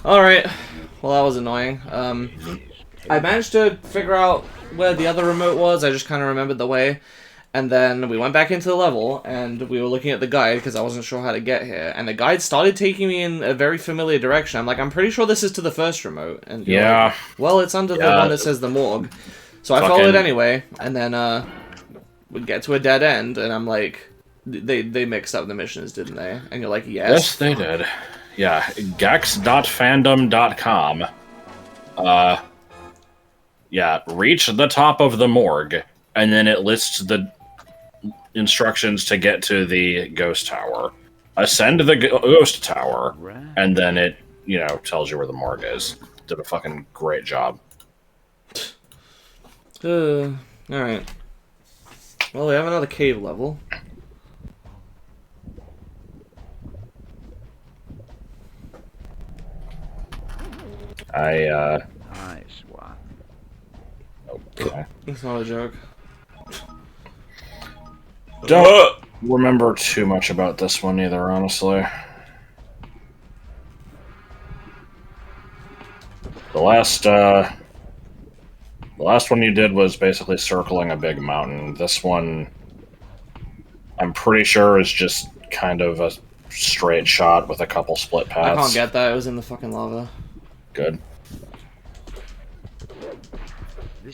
Alright. Well, that was annoying. I managed to figure out where the other remote was. I just kind of remembered the way. And then we went back into the level, and we were looking at the guide, because I wasn't sure how to get here. And the guide started taking me in a very familiar direction. I'm like, I'm pretty sure this is to the first remote. And yeah. like, well, it's under the one that says the morgue. So I followed it anyway, and then, we get to a dead end, and I'm like, they mixed up the missions, didn't they? And you're like, yes. Yes, they did. Yeah, gex.fandom.com. Yeah, reach the top of the morgue, and then it lists the instructions to get to the ghost tower. Ascend the ghost tower, and then it, you know, tells you where the morgue is. Did a fucking great job. Alright. Well, we have another cave level. Nice one. Okay. That's not a joke. Don't remember too much about this one either, honestly. The last one you did was basically circling a big mountain. This one, I'm pretty sure, is just kind of a straight shot with a couple split paths. I can't get that, it was in the fucking lava. Good.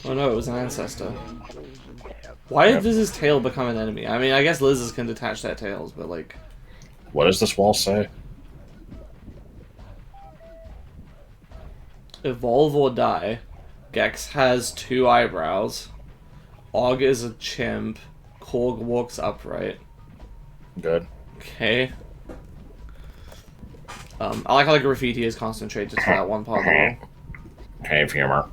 Oh no, it was an ancestor. Why does his tail become an enemy? I mean, I guess lizards can detach their tails, but like... What does this wall say? Evolve or die. Gex has 2 eyebrows. Og is a chimp. Korg walks upright. Good. Okay. I like how the graffiti is concentrated to that one part of the wall. Cave humor.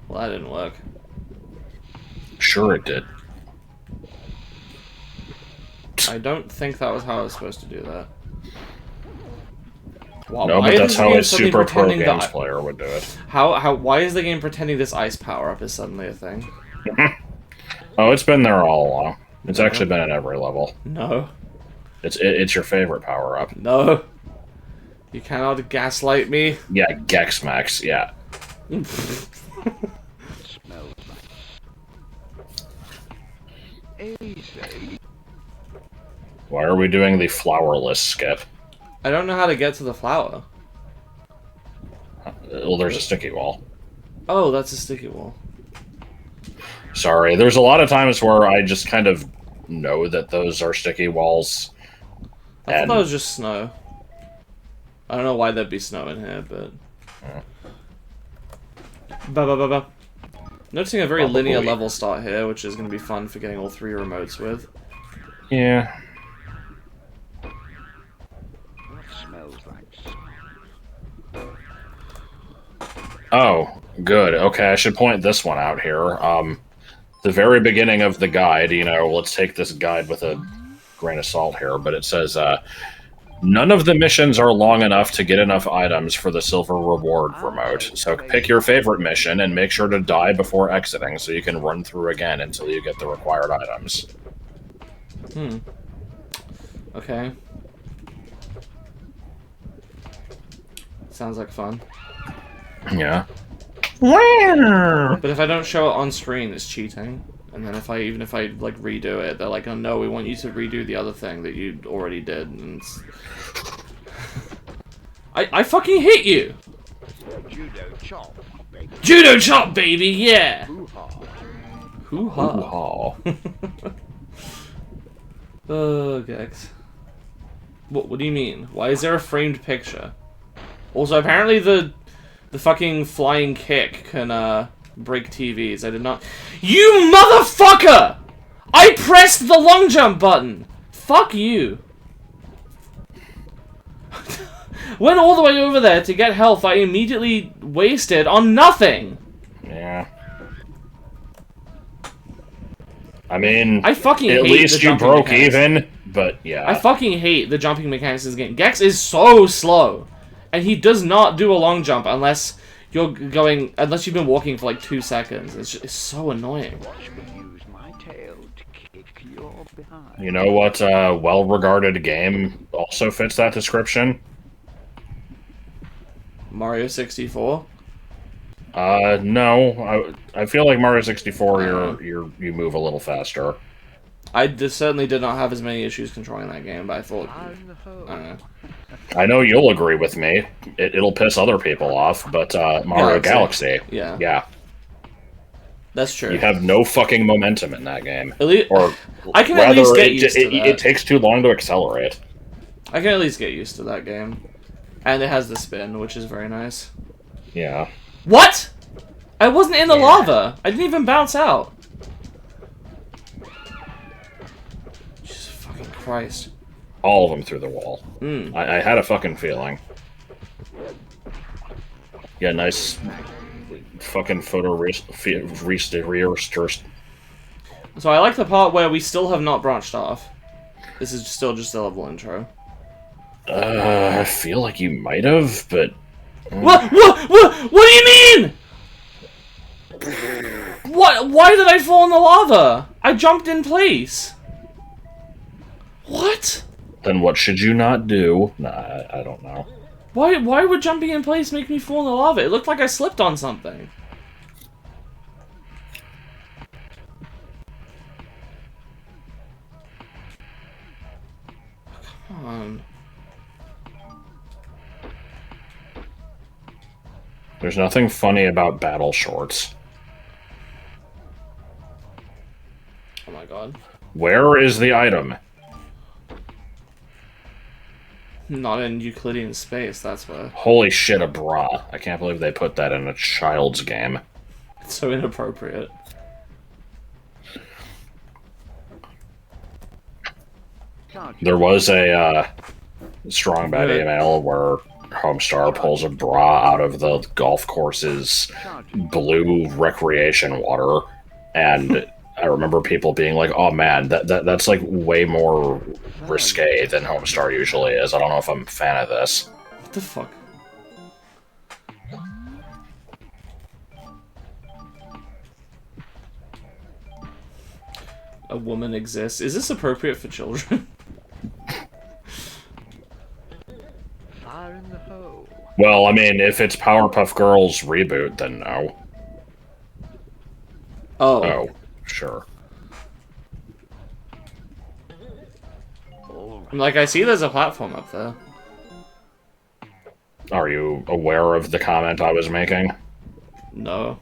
Well, that didn't work. Sure it did. I don't think that was how I was supposed to do that. Wow, No, but that's how a super pro games player would do it. Why is the game pretending this ice power-up is suddenly a thing? Oh, it's been there all along. It's actually been at every level. No. It's your favorite power-up. No. You cannot gaslight me. Yeah, Gex Max, yeah. Smells nice. Easy. Why are we doing the flowerless skip? I don't know how to get to the flower. Well, there's a sticky wall. Oh, that's a sticky wall. Sorry, there's a lot of times where I just kind of know that those are sticky walls. I thought that was just snow. I don't know why there'd be snow in here, but... Ba-ba-ba-ba. Noticing a very linear level start here, which is going to be fun for getting all 3 remotes with. Yeah. What smells like? Oh, good. Okay, I should point this one out here. The very beginning of the guide, you know, let's take this guide with a grain of salt here, but it says, none of the missions are long enough to get enough items for the silver reward remote, so pick your favorite mission and make sure to die before exiting so you can run through again until you get the required items. Okay. Sounds like fun. Yeah. But if I don't show it on screen, it's cheating. And then even if I like redo it, they're like, "Oh no, we want you to redo the other thing that you already did." And it's... I fucking hate you. Judo chop, baby. Judo chop, baby, yeah. Hoo-ha. Hoo-ha. Oh, Gex. What do you mean? Why is there a framed picture? Also, apparently the fucking flying kick can break TVs. I did not. You motherfucker! I pressed the long jump button. Fuck you. Went all the way over there to get health I immediately wasted on nothing. Yeah. I mean, I fucking at hate least the you jumping broke mechanics. even, but yeah. I fucking hate the jumping mechanics in this game. Gex is so slow. And he does not do a long jump unless you've been walking for like 2 seconds. It's so annoying. Watch me use my tail to kick you're behind. You know what well-regarded game also fits that description? Mario 64. No. I feel like Mario 64, you move a little faster. I certainly did not have as many issues controlling that game, but I thought, Fire in the hole. I don't know. I know you'll agree with me. It'll piss other people off, but Mario Galaxy. Yeah. Yeah. That's true. You have no fucking momentum in that game. At least, Or I can rather, at least get used to that. it takes too long to accelerate. I can at least get used to that game. And it has the spin, which is very nice. Yeah. What?! I wasn't in the lava! I didn't even bounce out! Jesus fucking Christ. All of them through the wall. Mm. I had a fucking feeling. Yeah, nice fucking photo So I like the part where we still have not branched off. This is still just a level intro. I feel like you might have, but... What do you mean?! What? Why did I fall in the lava? I jumped in place. What? Then what should you not do? Nah, I don't know. Why would jumping in place make me fall in the lava? It looked like I slipped on something. Come on. There's nothing funny about battle shorts. Oh my god. Where is the item? Not in Euclidean space, that's where. Holy shit, a bra. I can't believe they put that in a child's game. It's so inappropriate. There was a strong bad email where Homestar pulls a bra out of the golf course's blue recreation water, and I remember people being like, "Oh man, that's like way more risque than Homestar usually is. I don't know if I'm a fan of this." What the fuck? A woman exists. Is this appropriate for children? Fire in the hole. Well, I mean, if it's Powerpuff Girls reboot, then no. Oh. Oh, sure. Like, I see there's a platform up there. Are you aware of the comment I was making? No.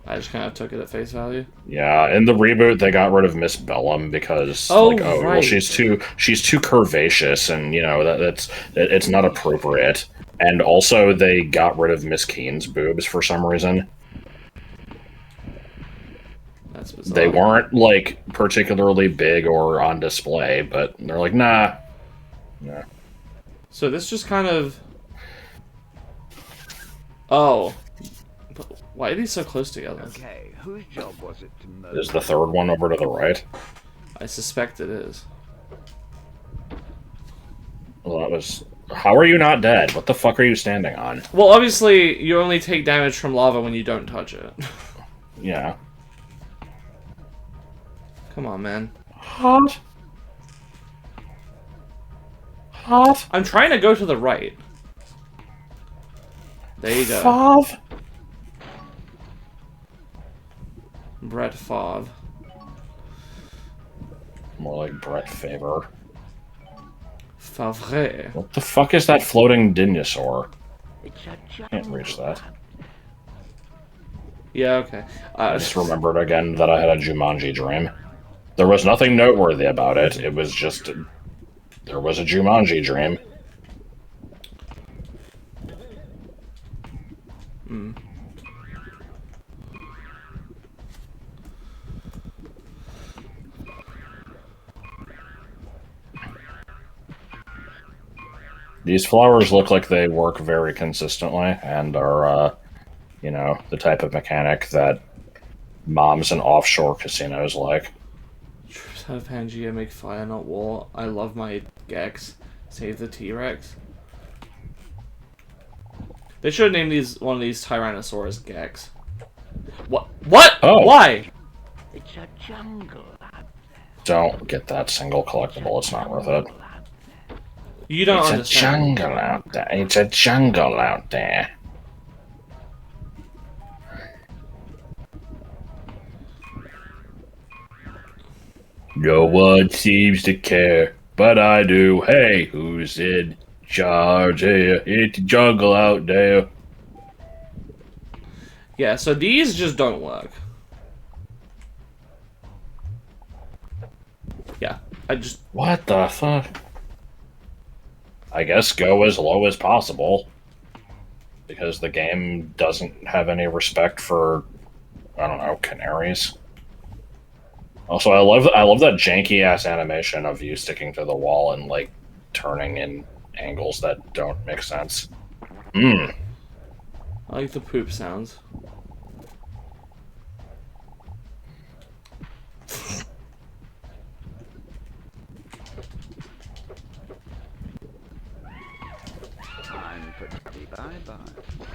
I just kind of took it at face value. Yeah, in the reboot they got rid of Miss Bellum because right. Well, she's too curvaceous, and you know it's not appropriate. And also they got rid of Miss Keen's boobs for some reason. That's bizarre. They weren't like particularly big or on display, but they're like, nah. So this just kind of... Oh. But why are these so close together? Okay, whose job was it to murder? Is the third one over to the right? I suspect it is. Well, that was... How are you not dead? What the fuck are you standing on? Well, obviously, you only take damage from lava when you don't touch it. Yeah. Come on, man. Hot. I'm trying to go to the right. There you go. Fav. Brett Favre. More like Brett Favre. Favre. What the fuck is that floating dinosaur? It's a Can't reach that. Yeah, okay. I just remembered again that I had a Jumanji dream. There was nothing noteworthy about it. It was just... There was a Jumanji dream. Mm. These flowers look like they work very consistently and are, you know, the type of mechanic that moms in offshore casinos like. Troops out of Pangea make fire, not war. I love my Gex. Save the T-Rex. They should name one of these Tyrannosaurus Gex. What? What? Oh. Why? It's a jungle out there. Don't get that single collectible. It's not worth it. You don't It's understand. a jungle out there. It's a jungle out there. No one seems to care, but I do. Hey, who's in charge here? It's a jungle out there. Yeah, so these just don't work. Yeah, I just... What the fuck? I guess go as low as possible. Because the game doesn't have any respect for, I don't know, canaries. Also, I love that janky ass animation of you sticking to the wall and like turning in angles that don't make sense. I like the poop sounds. Time for bye-bye.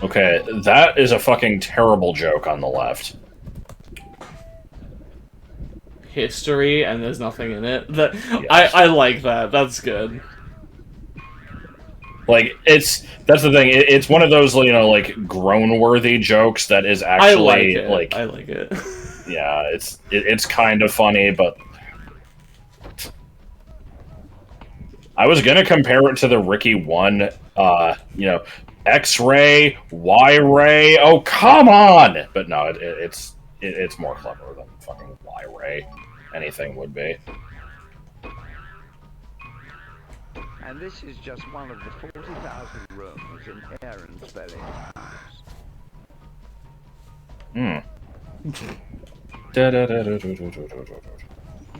Okay, that is a fucking terrible joke on the left. History, and there's nothing in it. That Yes. I like that. That's good. Like, that's the thing. It's one of those, you know, like groan-worthy jokes that is I like actually it. like, I like it. yeah, it's kind of funny, but I was gonna compare it to the Ricky 1, you know, X-ray, Y-ray. Oh, come on! But no, it's more clever than fucking Y-ray. Anything would be. And this is just one of the 40,000 rooms in Aaron's belly house.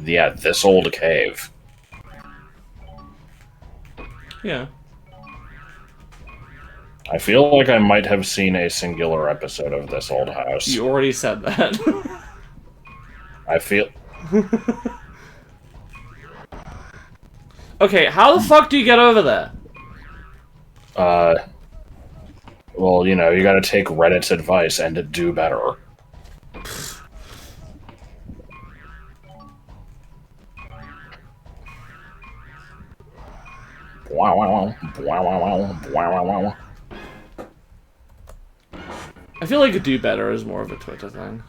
Yeah, this old cave. Yeah. I feel like I might have seen a singular episode of this old house. You already said that. I feel... Okay, how the fuck do you get over there? Well, you know, you gotta take Reddit's advice and do better. Wow, wow, wow, wow, wow, wow. I feel like do better is more of a Twitter thing.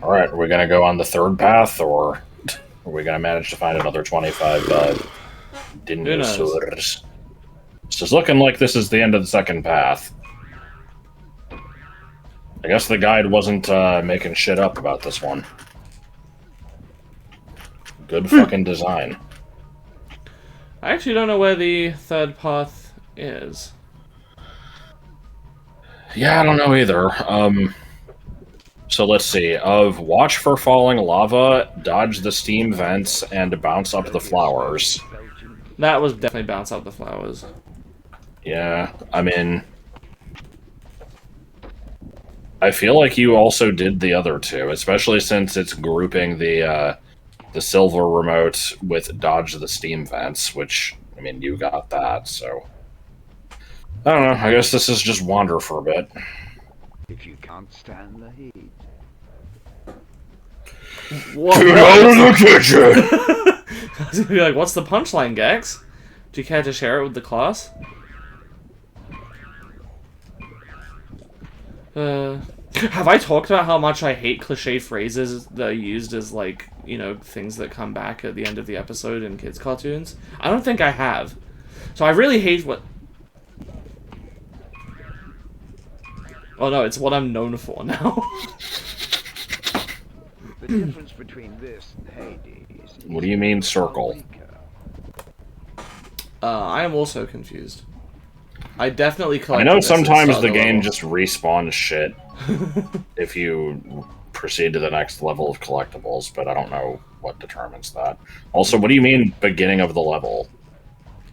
Alright, are we gonna go on the third path, or are we gonna manage to find another 25 dinosaurs? This is looking like this is the end of the second path. I guess the guide wasn't making shit up about this one. Good fucking design. I actually don't know where the third path is. Yeah, I don't know either. So let's see. Watch for falling lava, dodge the steam vents, and bounce up the flowers. That was definitely bounce up the flowers. Yeah, I mean... I feel like you also did the other two, especially since it's grouping the silver remote with dodge the steam vents, which, I mean, you got that, so... I don't know, I guess this is just wander for a bit. If you can't stand the heat. What? Get out of the kitchen! I was gonna be like, what's the punchline, Gex? Do you care to share it with the class? Have I talked about how much I hate cliche phrases that are used as, like, you know, things that come back at the end of the episode in kids' cartoons? I don't think I have. So I really hate what... Oh no, it's what I'm known for now. The difference between this and Hades. What do you mean, circle? I am also confused. I definitely I collected know this and sometimes saw the game level. just respawns shit if you proceed to the next level of collectibles, but I don't know what determines that. Also, what do you mean, beginning of the level?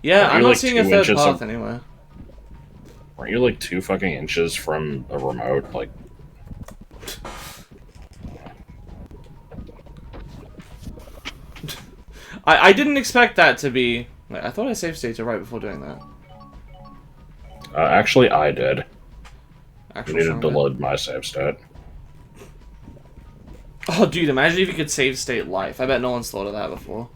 Yeah, Are I'm you, not like, seeing a 2 third inches path of- anywhere. Weren't you like 2 fucking inches from a remote? Like, I didn't expect that to be... I thought I saved stated right before doing that. Actually, I did. You Actual needed to format. load my save state. Oh, dude, imagine if you could save state life. I bet no one's thought of that before.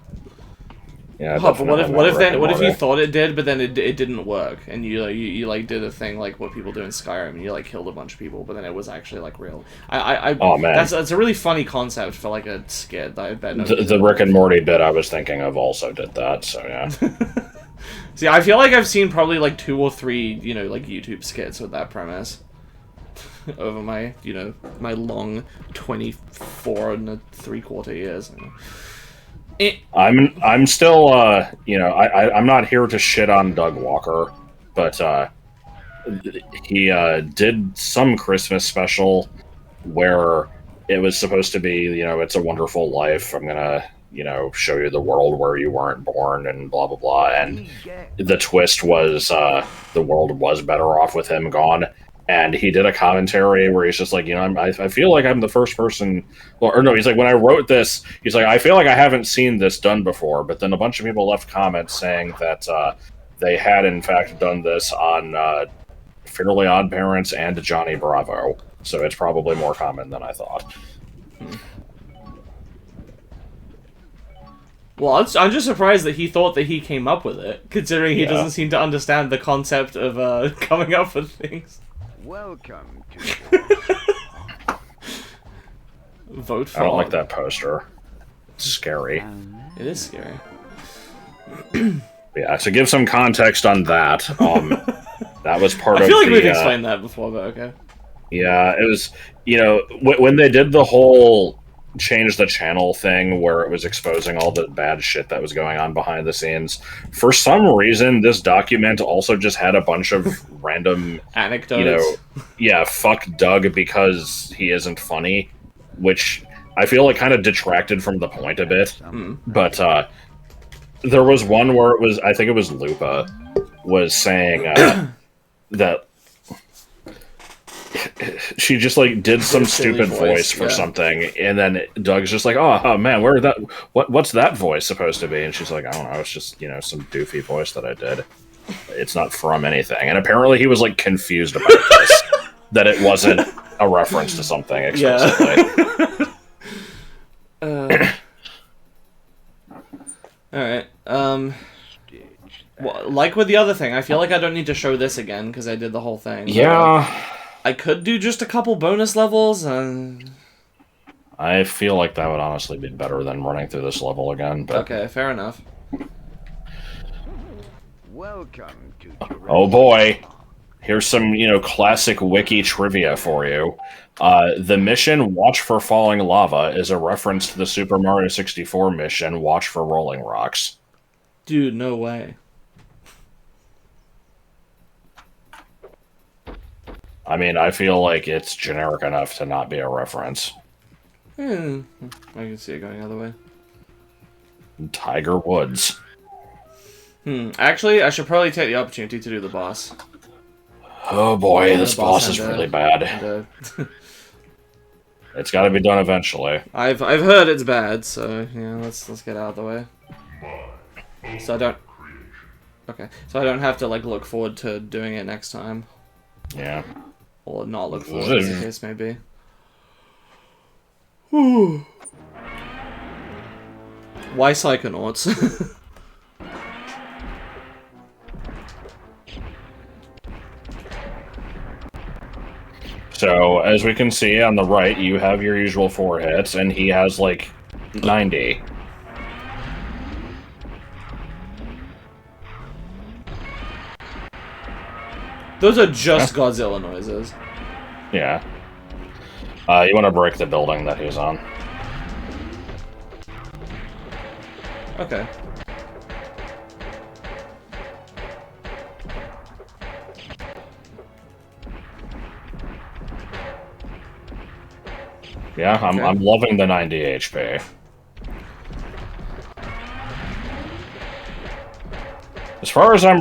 Yeah, Oh, but what if definitely not Rick and what if you Morty. thought it did, but then it didn't work, and you like did a thing like what people do in Skyrim, and you like killed a bunch of people, but then it was actually like real. Oh, man. That's a really funny concept for like a skit that I bet nobody The did. Rick and Morty bit I was thinking of also did that, so yeah. See, I feel like I've seen probably like 2 or 3, like YouTube skits with that premise over my, my long 24 and 3/4 years. I'm still I'm not here to shit on Doug Walker, but he did some Christmas special where it was supposed to be, It's a Wonderful Life. I'm gonna, show you the world where you weren't born and blah blah blah. And the twist was the world was better off with him gone. And he did a commentary where he's just like, I feel like I'm the first person. Well, or no, he's like, when I wrote this, he's like, I feel like I haven't seen this done before. But then a bunch of people left comments saying that they had, in fact, done this on Fairly Odd Parents and Johnny Bravo. So it's probably more common than I thought. Well, I'm just surprised that he thought that he came up with it, considering he Yeah. doesn't seem to understand the concept of coming up with things. Welcome to. Vote for. I don't like that poster. It's scary. It is scary. Yeah, to give some context on that, that was part of I feel like the, we've explained that before, but okay. Yeah, it was, when they did the whole change the channel thing where it was exposing all the bad shit that was going on behind the scenes, for some reason, this document also just had a bunch of random, Anecdotes. fuck Doug because he isn't funny, which I feel like kind of detracted from the point a bit. But there was one where it was, I think it was Lupa, was saying that she just like did some Silly stupid voice for yeah. something, and then Doug's just like, oh man, what's that voice supposed to be? And she's like, I don't know, it's just some doofy voice that I did. It's not from anything. And apparently he was like confused about this, that it wasn't a reference to something explicitly. Alright, well, like with the other thing, I feel like I don't need to show this again, because I did the whole thing. Yeah. I could do just a couple bonus levels, I feel like that would honestly be better than running through this level again, but... Okay, fair enough. Welcome to. Oh boy. Here's some, classic wiki trivia for you. The mission Watch for Falling Lava is a reference to the Super Mario 64 mission Watch for Rolling Rocks. Dude, no way. I mean, I feel like it's generic enough to not be a reference. I can see it going either way. Tiger Woods. Actually, I should probably take the opportunity to do the boss. Oh boy, this boss is and, really bad. And, It's got to be done eventually. I've heard it's bad, so yeah, let's get out of the way. So I don't. Okay, so I don't have to like look forward to doing it next time, Yeah. or not look forward, as the case may be. Why Psychonauts? So, as we can see on the right, you have your usual 4 hits, and he has, like, 90. Those are just Godzilla noises. Yeah. You want to break the building that he's on. Okay. Yeah, I'm loving the 90 HP. As far as I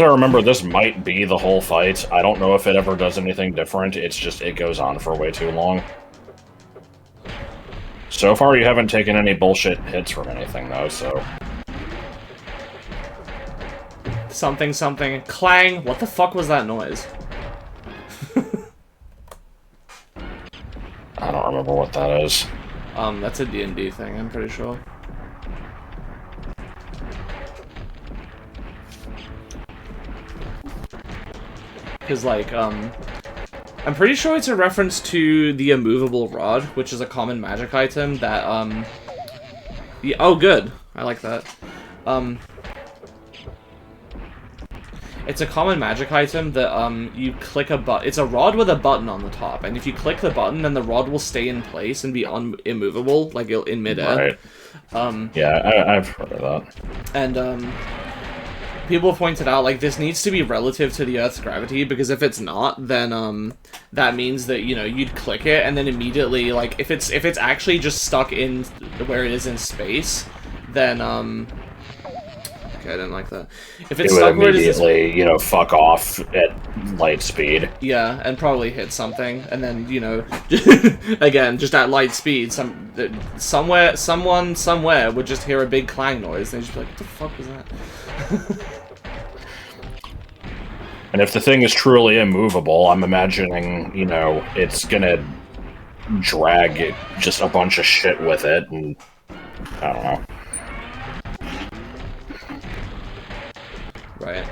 remember, this might be the whole fight. I don't know if it ever does anything different. It's just it goes on for way too long. So far, you haven't taken any bullshit hits from anything though. So This something something clang. What the fuck was that noise? I don't remember what that is. That's a D&D thing, I'm pretty sure. Because, like, I'm pretty sure it's a reference to the immovable rod, which is a common magic item that, yeah, oh, good. I like that. It's a common magic item that, you click a button. It's a rod with a button on the top, and if you click the button, then the rod will stay in place and be immovable, like in midair. Right. Yeah, I've heard of that. And, people have pointed out, like, this needs to be relative to the Earth's gravity, because if it's not, then, that means that, you know, you'd click it, and then immediately, like, if it's actually just stuck in where it is in space, then, okay, I didn't like that. If it's stuck where it is immediately, you know, fuck off at light speed. Yeah, and probably hit something, and then, you know, again, just at light speed, someone somewhere would just hear a big clang noise, and they'd just be like, what the fuck was that? And if the thing is truly immovable, I'm imagining, you know, it's gonna drag just a bunch of shit with it, and I don't know. Right.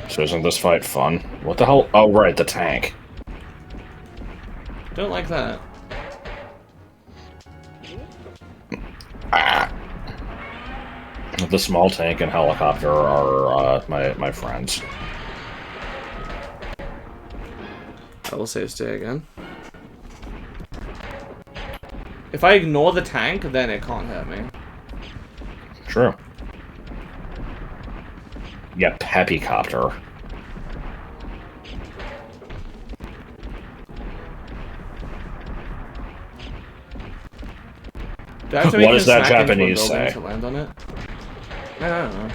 So isn't this fight fun? What the hell? Oh, right, the tank. Don't like that. Ah. The small tank and helicopter are my friends. I will save stay again. If I ignore the tank, then it can't hurt me. True. Yeah, Peppycopter. Do I have to make What him does that smack into a Japanese building say? to land on it? I don't know.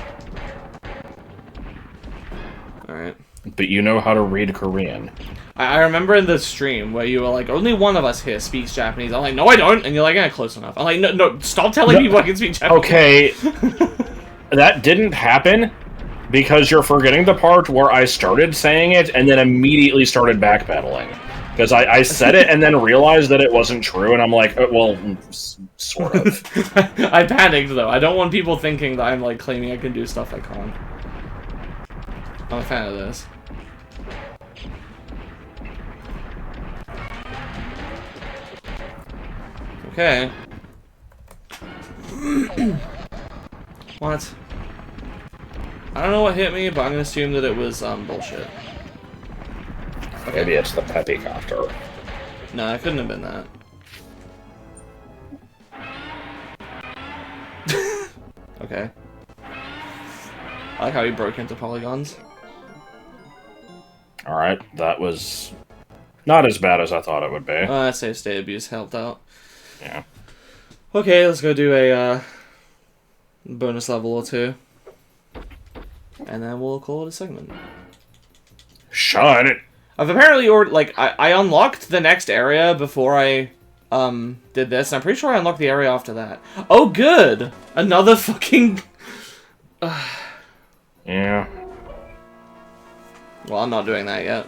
Alright. But you know how to read Korean. I remember in the stream where you were like, only one of us here speaks Japanese. I'm like, no, I don't. And you're like, yeah, close enough. I'm like, no, stop telling people I can speak Japanese. Okay, that didn't happen because you're forgetting the part where I started saying it and then immediately started backpedaling. Because I said it and then realized that it wasn't true, and I'm like, well, sort of. I panicked, though. I don't want people thinking that I'm, like, claiming I can do stuff I can't. I'm a fan of this. Okay. What? I don't know what hit me, but I'm gonna assume that it was, bullshit. Okay. Maybe it's the Peppycopter. No, it couldn't have been that. Okay. I like how he broke into polygons. Alright, that was not as bad as I thought it would be. I'd say state abuse helped out. Yeah. Okay, let's go do a bonus level or two. And then we'll call it a segment. Shut it! I've apparently already, like, I unlocked the next area before I, did this. I'm pretty sure I unlocked the area after that. Oh, good! Another fucking... Yeah. Well, I'm not doing that yet.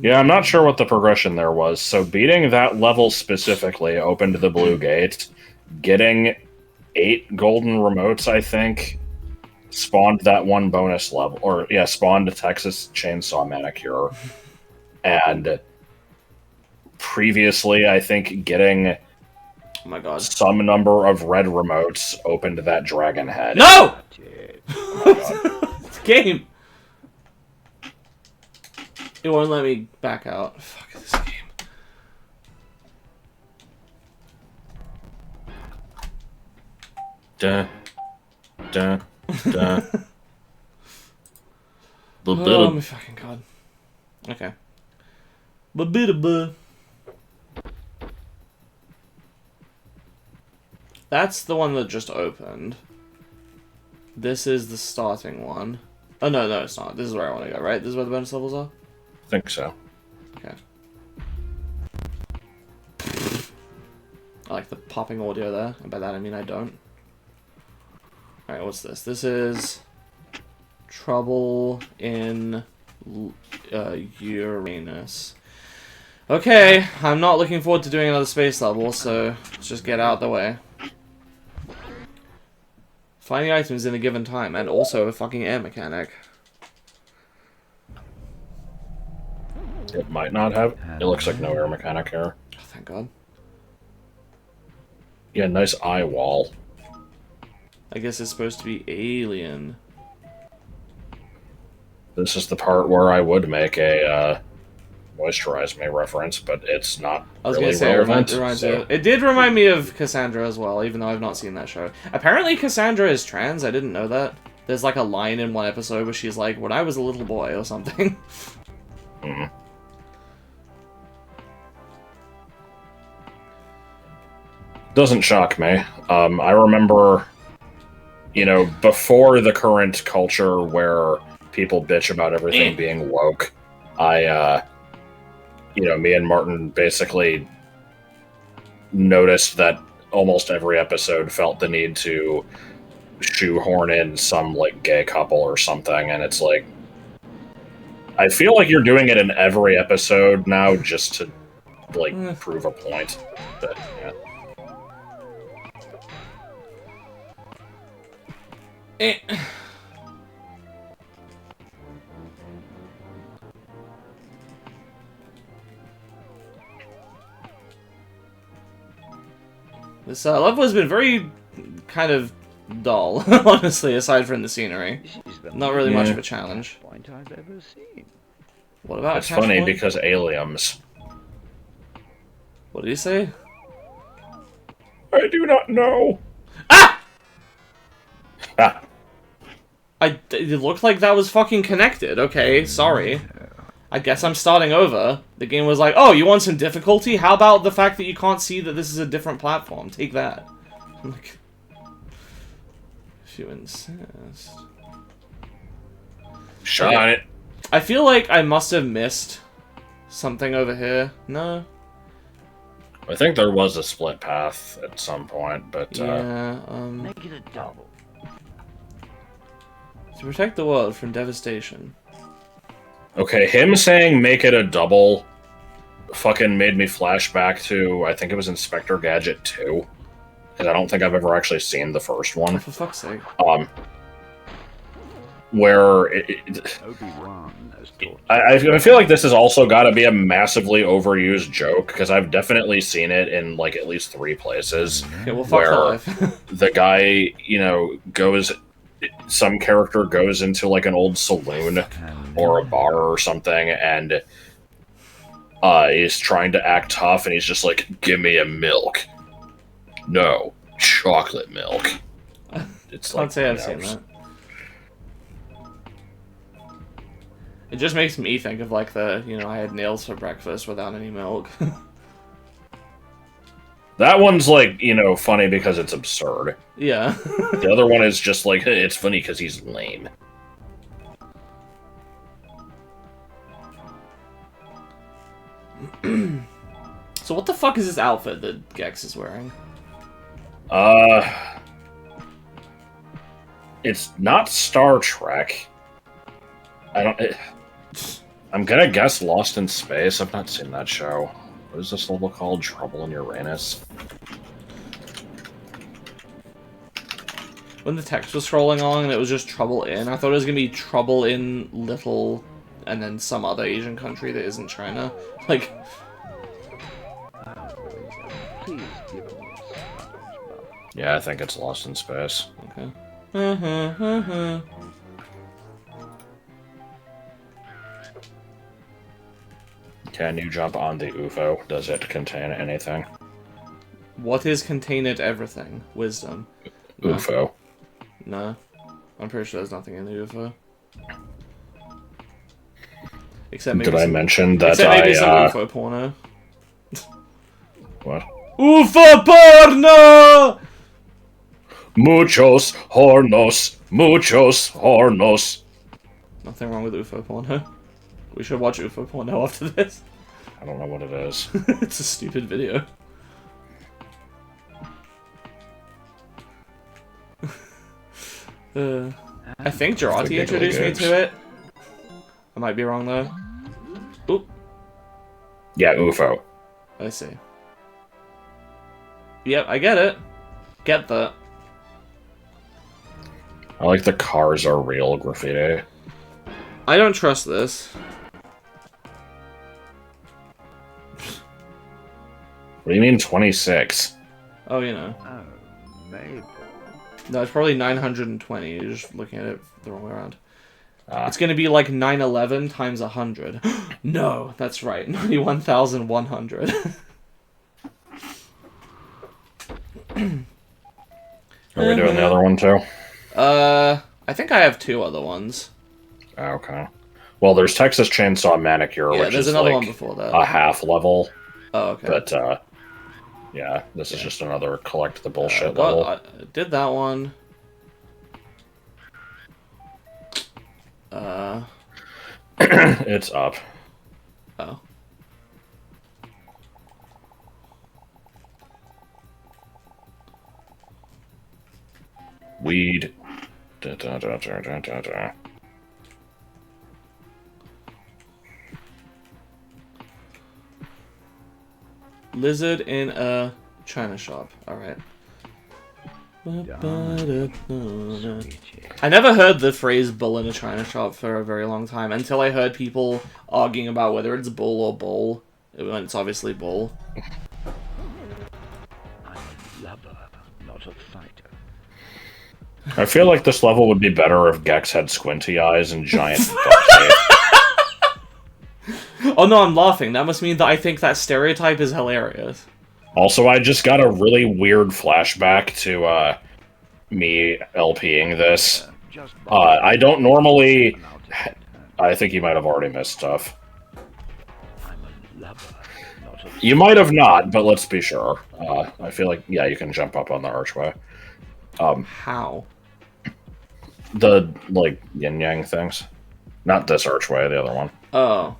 Yeah, I'm not sure what the progression there was. So beating that level specifically opened the blue gate. Getting 8 golden remotes, I think, spawned that one bonus level. Or, yeah, spawned a Texas Chainsaw Manicure. And previously, I think getting... Oh my god. Some number of red remotes opened that dragon head. No! This game. It won't let me back out. Fuck this game. Duh. Duh. Duh. Oh my fucking god. Okay. Ba-bida-ba. That's the one that just opened. This is the starting one. Oh, no, it's not. This is where I want to go, right? This is where the bonus levels are? I think so. Okay. popping audio there. And by that I mean I don't. Alright, what's this? This is Trouble in Uranus. Okay, I'm not looking forward to doing another space level, so let's just get out of the way. Finding items in a given time, and also a fucking air mechanic. It might not have. It looks like no air mechanic here. Oh, thank God. Yeah, nice eye wall. I guess it's supposed to be alien. This is the part where I would make a moisturize me reference, but it's not I was really gonna say, relevant. it did remind me of Cassandra as well, even though I've not seen that show. Apparently Cassandra is trans, I didn't know that. There's like a line in one episode where she's like, when I was a little boy or something. Mm. Doesn't shock me. I remember, you know, before the current culture where people bitch about everything being woke, you know, me and Martin basically noticed that almost every episode felt the need to shoehorn in some, like, gay couple or something, and it's like, I feel like you're doing it in every episode now just to, like, prove a point. But, yeah. This level has been very kind of dull, honestly, aside from the scenery. Not really much of a challenge. Point I've ever seen. What about It's catch funny point? because aliens. What did he say? I do not know. Ah! Ah. It looked like that was fucking connected. Okay, sorry. I guess I'm starting over. The game was like, oh, you want some difficulty? How about the fact that you can't see that this is a different platform? Take that. I'm like, if you insist. Shot Okay. it. I feel like I must have missed something over here. No? I think there was a split path at some point, but Yeah, Make it a double. to protect the world from devastation. okay, him saying make it a double fucking made me flash back to, I think it was Inspector Gadget 2. Because I don't think I've ever actually seen the first one. For fuck's sake. Where Obi-Wan has taught. I feel like this has also got to be a massively overused joke, because I've definitely seen it in, like, at least 3 places. Okay, well, fuck Where- the life. The guy, you know, some character goes into, like, an old saloon or a bar or something, and he's trying to act tough, and he's just like, give me a milk. No, chocolate milk. It's Can't like, say I've you seen know, that. It just makes me think of, like, I had nails for breakfast without any milk. That one's, like, funny because it's absurd. Yeah. The other one is just like, it's funny because he's lame. So what the fuck is this outfit that Gex is wearing? It's not Star Trek. I'm gonna guess Lost in Space. I've not seen that show. What is this level called? Trouble in Uranus? When the text was scrolling along and it was just Trouble in, I thought it was gonna be Trouble in Little, and then some other Asian country that isn't China. Like, Please give me a sponge. Yeah, I think it's Lost in Space. okay. Can you jump on the UFO? Does it contain anything? What is contained everything? Wisdom. No. UFO. No. I'm pretty sure there's nothing in the UFO. Except maybe Did I some, mention that except maybe some I, UFO porno. what? UFOPORNO! Muchos hornos. Muchos hornos. Nothing wrong with UFO porno. We should watch UFO porno after this. I don't know what it is. It's a stupid video. I think Girardi introduced me to it. I might be wrong though. Oop. Yeah, UFO. I see. Yep, I get it. Get that. I like the cars are real graffiti. I don't trust this. What do you mean 26? Oh, you know. Oh, maybe. No, it's probably 920. You're just looking at it the wrong way around. Ah. It's going to be like 911 times 100. No, that's right. 91,100. Are we doing the other one too? I think I have 2 other ones. Okay. Well, there's Texas Chainsaw Manicure, Yeah, which there's is another like one before that. a half level. Oh, okay. But, yeah, this is just another collect the bullshit well, level. I did that one. It's up. Oh. Weed. Da, da, da, da, da, da, da. Lizard in a china shop. Alright. I never heard the phrase bull in a china shop for a very long time until I heard people arguing about whether it's bull or bull. When it's obviously bull. I'm a lover, not a fighter. I feel like this level would be better if Gex had squinty eyes and giant buck teeth. Oh no, I'm laughing. That must mean that I think that stereotype is hilarious. Also, I just got a really weird flashback to, me LPing this. Just I don't normally... and I'll take it. I think you might have already missed stuff. I'm a lover, not a You might have not, but let's be sure. I feel like, yeah, you can jump up on the archway. How? The, like, yin-yang things. Not this archway, the other one. Oh.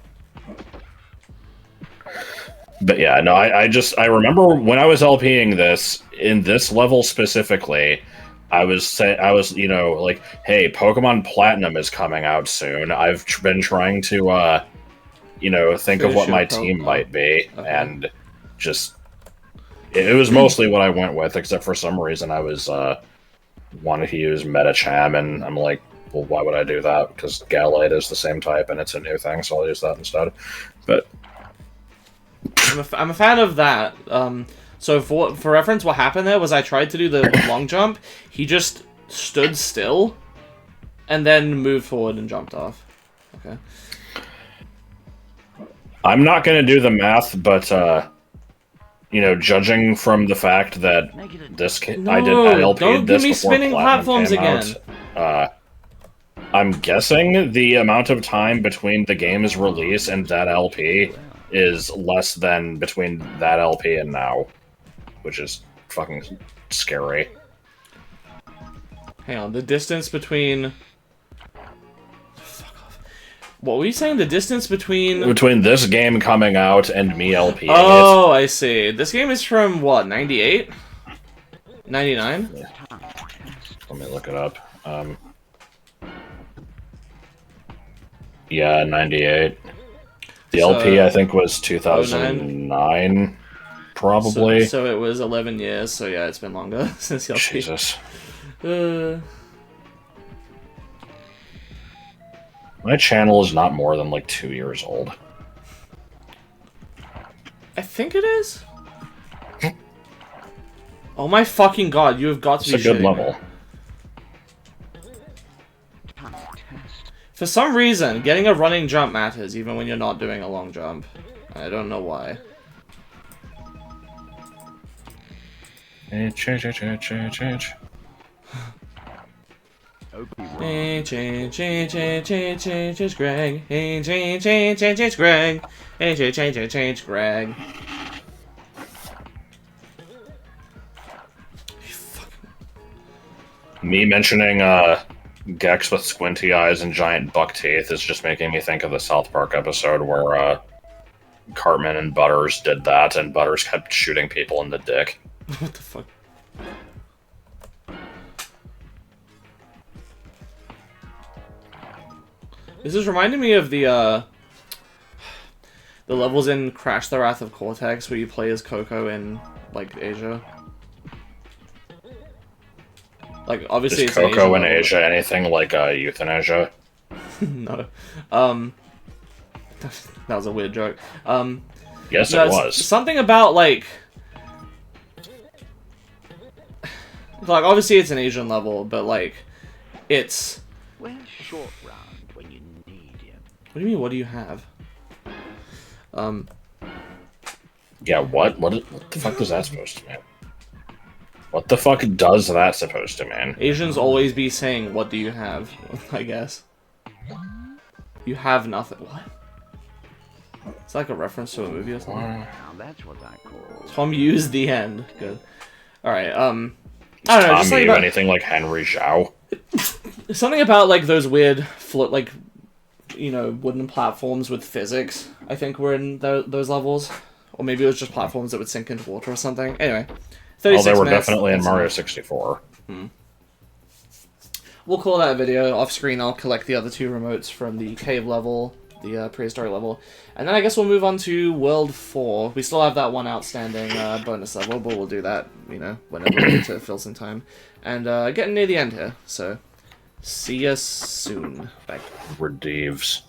But yeah, no, I remember when I was LPing this, in this level specifically, I was, you know, like, hey, Pokemon Platinum is coming out soon. I've been trying to, you know, think of what my team might be, and just, it was mostly what I went with, except for some reason I was, wanted to use Metacham, and I'm like, well, why would I do that? Because Galate is the same type, and it's a new thing, so I'll use that instead. But I'm a fan of that. So for reference, what happened there was I tried to do the long jump. He just stood still, and then moved forward and jumped off. Okay. I'm not going to do the math, but, you know, judging from the fact that this I LP'd don't this give me before spinning Platinum platforms came again. out, I'm guessing the amount of time between the game's release and that LP is less than between that LP and now, which is fucking scary. Hang on, the distance between... Fuck off. What were you saying? The distance between... Between this game coming out and me LPing Oh, I see. This game is from, what, 98? 99? it. Let me look it up. Yeah, 98. The So, LP, I think, was 2009, probably. So it was 11 years, so yeah, it's been longer since the LP. Jesus. Uh, My channel is not more than, like, 2 years old. I think it is? Oh my fucking god, you have got to It's be a good shitting level. me. For some reason, getting a running jump matters, even when you're not doing a long jump. I don't know why. Change. Hey, change, Greg. Hey, change, Greg. Hey, change, Greg. Me mentioning, Gex with squinty eyes and giant buck teeth is just making me think of the South Park episode where, Cartman and Butters did that, and Butters kept shooting people in the dick. What the fuck? This is reminding me of the levels in Crash: The Wrath of Cortex where you play as Coco in like Asia. Like obviously Is it's an Coco Asian in level, Asia anything like euthanasia? No. That was a weird joke. Yes, No, it was. something about, like, obviously it's an Asian level, but, like, it's... Where's Short Round when you need him? What do you mean, what do you have? Yeah, what? What the fuck is that supposed to mean? What the fuck does that supposed to mean? Asians always be saying, what do you have? I guess. You have nothing. What? It's like a reference to a movie or something. Now that's what I call... Tom used the end. Good. Alright, I don't know, Tom, just like you about... anything like Henry Zhao? Something about, like, those weird, like, you know, wooden platforms with physics, I think were in those levels. Or maybe it was just platforms that would sink into water or something. Anyway, 36 they were minutes. definitely in Mario 64. We'll call that a video. Off screen, I'll collect the other 2 remotes from the cave level, the prehistoric level. And then I guess we'll move on to World 4. We still have that one outstanding bonus level, but we'll do that, you know, whenever we need to fill some time. And getting near the end here, so see us soon. Bye. Redeeves.